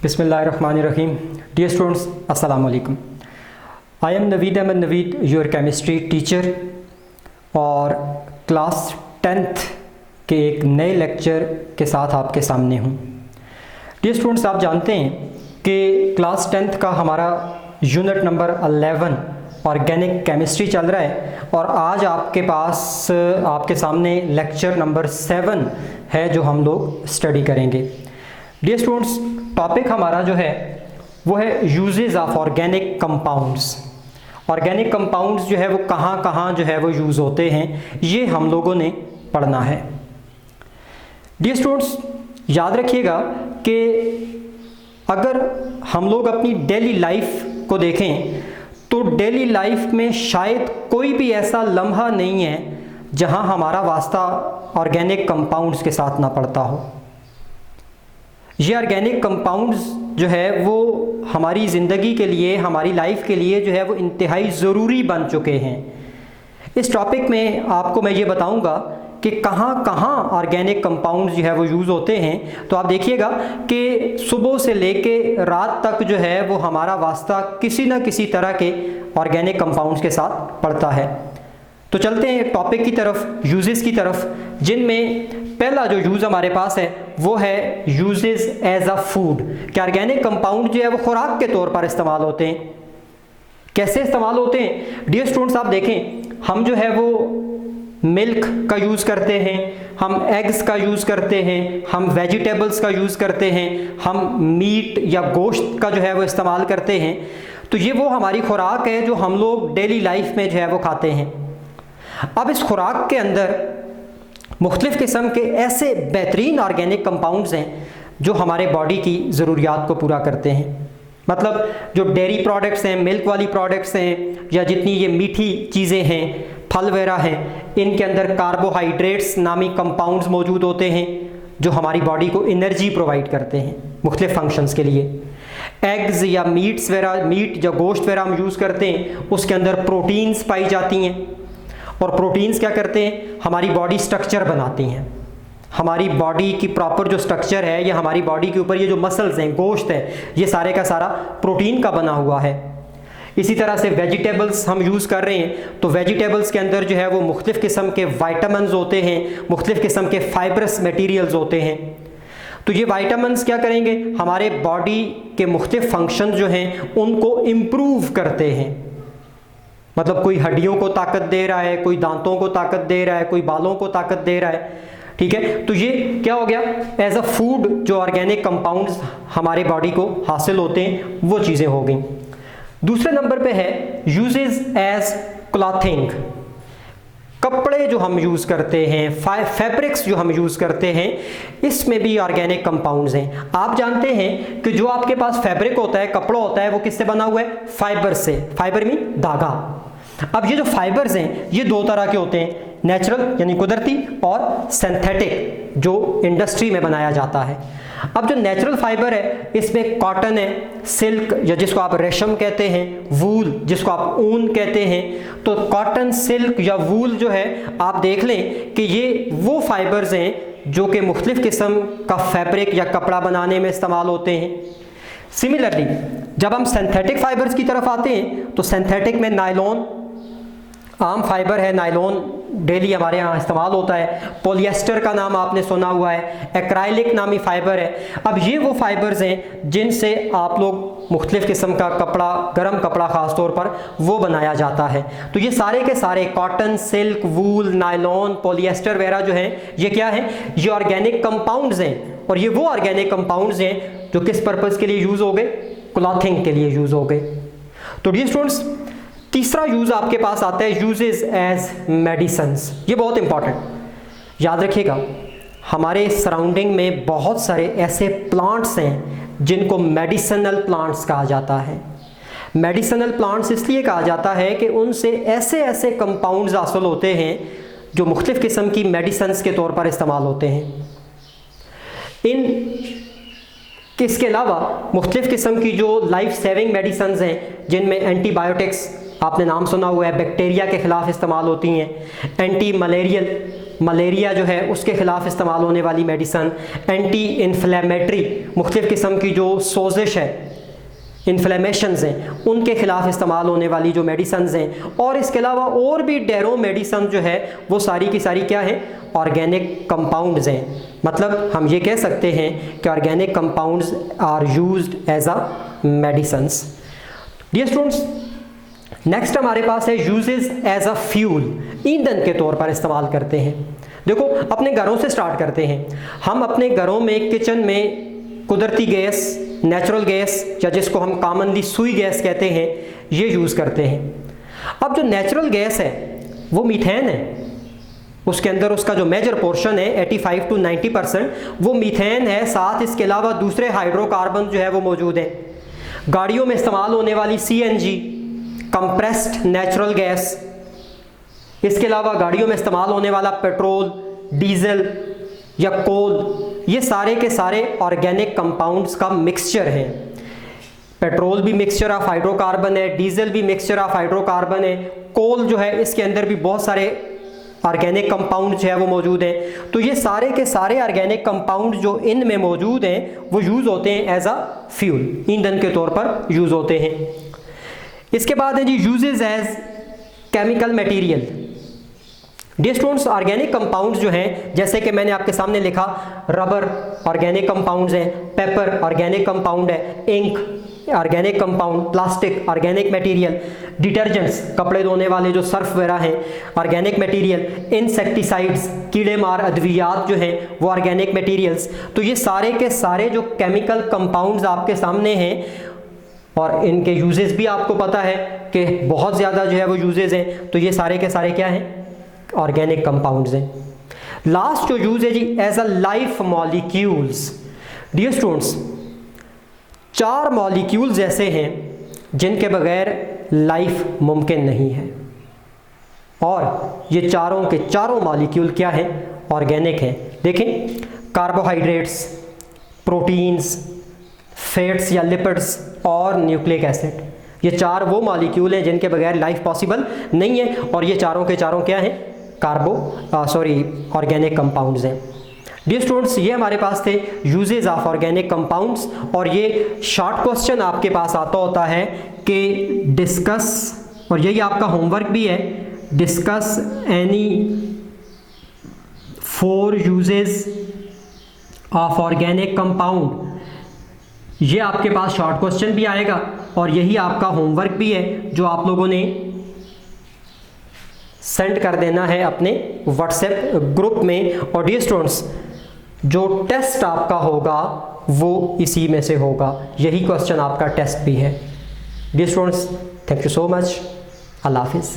बिस्मिल्लाहिर्रहमानिर्रहीम। Dear students, अस्सलाम वालेकुम। I am Naveed Ahmad Naveed, your chemistry teacher, और क्लास 10th के एक नए लेक्चर के साथ आपके सामने हूँ। डियर स्टूडेंट्स, आप जानते हैं कि क्लास 10th का हमारा यूनिट नंबर 11 ऑर्गेनिक केमिस्ट्री चल रहा है, और आज आपके सामने लेक्चर नंबर 7 है जो हम लोग स्टडी करेंगे। डियर स्टूडेंट्स, टॉपिक हमारा जो है वो है uses of organic compounds. Organic compounds जो है वो कहाँ कहाँ जो है वो यूज़ होते हैं, ये हम लोगों ने पढ़ना है। डियर स्टूडेंट्स, याद रखिएगा कि अगर हम लोग अपनी डेली लाइफ को देखें तो डेली लाइफ में शायद कोई भी ऐसा लम्हा नहीं है जहां हमारा वास्ता ऑर्गेनिक कंपाउंड्स के साथ ना पड़ता हो। ये ऑर्गेनिक कंपाउंड्स जो है वो हमारी ज़िंदगी के लिए, हमारी लाइफ के लिए जो है वो इंतहाई ज़रूरी बन चुके हैं। इस टॉपिक में आपको मैं ये बताऊंगा कि कहाँ कहाँ ऑर्गेनिक कंपाउंड्स जो है वो यूज़ होते हैं। तो आप देखिएगा कि सुबह से लेके रात तक जो है वो हमारा वास्ता किसी न किसी तरह के ऑर्गेनिक कंपाउंड्स के साथ पड़ता है। तो चलते हैं टॉपिक की तरफ, यूजेस की तरफ, जिनमें पहला जो यूज़ हमारे पास है वो है यूजेस एज अ फूड। कि ऑर्गेनिक कंपाउंड जो है वो खुराक के तौर पर इस्तेमाल होते हैं। कैसे इस्तेमाल होते हैं? डियर स्टूडेंट्स, आप देखें, हम जो है वो मिल्क का यूज़ करते हैं, हम एग्स का यूज़ करते हैं, हम वेजिटेबल्स का यूज़ करते हैं, हम मीट या गोश्त का जो है वो इस्तेमाल करते हैं। तो ये वो हमारी खुराक है जो हम लोग डेली लाइफ में जो है वो खाते हैं। अब इस खुराक के अंदर मुख्तलिफ़ किस्म के ऐसे बेहतरीन ऑर्गेनिक कंपाउंड्स हैं जो हमारे बॉडी की ज़रूरियात को पूरा करते हैं। मतलब जो डेयरी प्रोडक्ट्स हैं, मिल्क वाली प्रोडक्ट्स हैं, या जितनी ये मीठी चीज़ें हैं, फल वगैरह हैं, इनके अंदर कार्बोहाइड्रेट्स नामी कंपाउंड्स मौजूद होते हैं जो हमारी बॉडी को एनर्जी प्रोवाइड करते हैं मुख्तलिफ़ फंक्शंस के लिए। एग्स या मीट्स वगैरह, मीट या गोश्त वगैरह हम यूज़ करते हैं, उसके अंदर प्रोटीन्स पाई जाती हैं, और प्रोटीन्स क्या करते हैं? हमारी बॉडी स्ट्रक्चर बनाती हैं। हमारी बॉडी की प्रॉपर जो स्ट्रक्चर है, या हमारी बॉडी के ऊपर ये जो मसल्स हैं, गोश्त है, ये सारे का सारा प्रोटीन का बना हुआ है। इसी तरह से वेजिटेबल्स हम यूज़ कर रहे हैं, तो वेजिटेबल्स के अंदर जो है वो मुख्तलिफ़ किस्म के वाइटामिन्स होते हैं, मुख्तलिफ़ किस्म के फाइब्रस मटीरियल्स होते हैं। तो ये वाइटामिन्स क्या करेंगे? हमारे बॉडी के मुख्तलिफ़ फंक्शन जो हैं उनको इम्प्रूव करते हैं। मतलब कोई हड्डियों को ताकत दे रहा है, कोई दांतों को ताकत दे रहा है, कोई बालों को ताकत दे रहा है। ठीक है, तो ये क्या हो गया? एज अ फूड जो ऑर्गेनिक कंपाउंड्स हमारे बॉडी को हासिल होते हैं वो चीज़ें हो गई। दूसरे नंबर पे है यूजेस एज क्लॉथिंग। कपड़े जो हम यूज़ करते हैं, फैब्रिक्स जो हम यूज़ करते हैं, इसमें भी ऑर्गेनिक कंपाउंड्स हैं। आप जानते हैं कि जो आपके पास फैब्रिक होता है, कपड़ा होता है, वो किससे बना हुआ है? फाइबर से। फाइबर मीन धागा। अब ये जो फाइबर्स हैं ये दो तरह के होते हैं, नेचुरल यानी कुदरती, और सिंथेटिक जो इंडस्ट्री में बनाया जाता है। अब जो नेचुरल फाइबर है इसमें कॉटन है, सिल्क या जिसको आप रेशम कहते हैं, वूल जिसको आप ऊन कहते हैं। तो कॉटन, सिल्क या वूल जो है, आप देख लें कि ये वो फाइबर्स हैं जो कि मुख्तलिफ़ किस्म का फैब्रिक या कपड़ा बनाने में इस्तेमाल होते हैं। सिमिलरली जब हम सिंथेटिक फाइबर्स की तरफ आते हैं तो सिंथेटिक में नायलॉन आम फाइबर है, नायलॉन डेली हमारे यहाँ इस्तेमाल होता है। पॉलिएस्टर का नाम आपने सुना हुआ है, एक्राइलिक नामी फाइबर है। अब ये वो फाइबर्स हैं जिनसे आप लोग मुख्तलिफ़ किस्म का कपड़ा, गर्म कपड़ा ख़ास तौर पर वो बनाया जाता है। तो ये सारे के सारे कॉटन, सिल्क, वूल, नायलॉन, पॉलिएस्टर वगैरह जो हैं, ये क्या हैं? ये ऑर्गेनिक कंपाउंड्स हैं। और ये वो ऑर्गेनिक कंपाउंड्स हैं जो किस पर्पज़ के लिए यूज़ हो गए? क्लॉथिंग के लिए यूज़ हो गए। तो डियर स्टूडेंट्स, तीसरा यूज़ आपके पास आता है यूजेस एज मेडिसिन्स। ये बहुत इंपॉर्टेंट, याद रखिएगा। हमारे सराउंडिंग में बहुत सारे ऐसे प्लांट्स हैं जिनको मेडिसिनल प्लांट्स कहा जाता है। मेडिसिनल प्लांट्स इसलिए कहा जाता है कि उनसे ऐसे ऐसे कंपाउंड्स हासिल होते हैं जो मुख्तलिफ़ किस्म की मेडिसिन्स के तौर पर इस्तेमाल होते हैं। इसके अलावा मुख्तलिफ़ किस्म की जो लाइफ सेविंग मेडिसिन्स हैं, जिनमें एंटीबायोटिक्स आपने नाम सुना हुआ है, बैक्टीरिया के ख़िलाफ़ इस्तेमाल होती हैं, एंटी मलेरियल मलेरिया जो है उसके ख़िलाफ़ इस्तेमाल होने वाली मेडिसन, एंटी इन्फ्लेमेटरी मुख्तलिफ़ किस्म की जो सोजिश है, इन्फ्लेमेशंस हैं, उनके ख़िलाफ़ इस्तेमाल होने वाली जो मेडिसन्स हैं, और इसके अलावा और भी डेरो मेडिसन जो है वो सारी की सारी क्या है, ऑर्गेनिक कंपाउंड्स हैं। मतलब हम ये कह सकते हैं कि organic compounds are used as a medicines. Dear students, next हमारे पास है यूजेस एज अ फ्यूल, ईंधन के तौर पर इस्तेमाल करते हैं। देखो अपने घरों से स्टार्ट करते हैं। हम अपने घरों में किचन में कुदरती गैस, नेचुरल गैस, या जिसको हम कॉमनली सुई गैस कहते हैं, ये यूज़ करते हैं। अब जो नेचुरल गैस है वो मीथेन है, उसके अंदर उसका जो मेजर पोर्शन है 85 to 90% वो मीथेन है। साथ इसके अलावा दूसरे हाइड्रोकार्बन जो है वो मौजूद हैं। गाड़ियों में इस्तेमाल होने वाली CNG, कंप्रेस्ड नेचुरल गैस, इसके अलावा गाड़ियों में इस्तेमाल होने वाला पेट्रोल, डीजल या कोल, ये सारे के सारे ऑर्गेनिक कंपाउंड्स का मिक्सचर है। पेट्रोल भी मिक्सचर ऑफ हाइड्रोकार्बन है, डीजल भी मिक्सचर ऑफ हाइड्रोकार्बन है, कोल जो है इसके अंदर भी बहुत सारे ऑर्गेनिक कंपाउंड जो है वो मौजूद हैं। तो ये सारे के सारे ऑर्गेनिक कंपाउंड जो इनमें मौजूद हैं वो यूज़ होते हैं एज अ फ्यूल, ईंधन के तौर पर यूज़ होते हैं। इसके बाद है जी uses as chemical material. Dear students, organic compounds जो हैं, जैसे कि मैंने आपके सामने लिखा, रबर ऑर्गेनिक कंपाउंड्स हैं, पेपर ऑर्गेनिक कंपाउंड है, ink organic compound, plastic organic material, detergents कपड़े धोने वाले जो सर्फ वगैरह हैं ऑर्गेनिक मटेरियल, इंसेक्टिसाइड्स कीड़े मार अद्वियात जो हैं वो ऑर्गेनिक मटेरियल्स। तो ये सारे के सारे जो केमिकल कंपाउंड्स आपके सामने हैं, और इनके यूजेस भी आपको पता है कि बहुत ज़्यादा जो है वो यूजेस हैं। तो ये सारे के सारे क्या हैं, ऑर्गेनिक कंपाउंड्स हैं। लास्ट जो यूज है जी, as a life molecules. Dear students, 4 molecules ऐसे हैं जिनके बगैर लाइफ मुमकिन नहीं है, और ये चारों के चारों मॉलिक्यूल क्या हैं, ऑर्गेनिक हैं। देखें, कार्बोहाइड्रेट्स, प्रोटीन्स, फैट्स या लिपिड्स और न्यूक्लिक एसिड, ये 4 वो मॉलिक्यूल हैं जिनके बगैर लाइफ पॉसिबल नहीं है, और ये चारों के चारों क्या हैं, ऑर्गेनिक कंपाउंड्स हैं। डियर स्टूडेंट्स, ये हमारे पास थे यूजेज ऑफ ऑर्गेनिक कंपाउंड्स, और ये शॉर्ट क्वेश्चन आपके पास आता होता है कि डिस्कस, और यही आपका होमवर्क भी है, discuss any 4 uses of organic compound. ये आपके पास शॉर्ट क्वेश्चन भी आएगा, और यही आपका होमवर्क भी है जो आप लोगों ने सेंड कर देना है अपने व्हाट्सएप ग्रुप में। और डियर स्टूडेंट्स, जो टेस्ट आपका होगा वो इसी में से होगा, यही क्वेश्चन आपका टेस्ट भी है। Dear students, thank you so much, अल्लाह हाफिज़।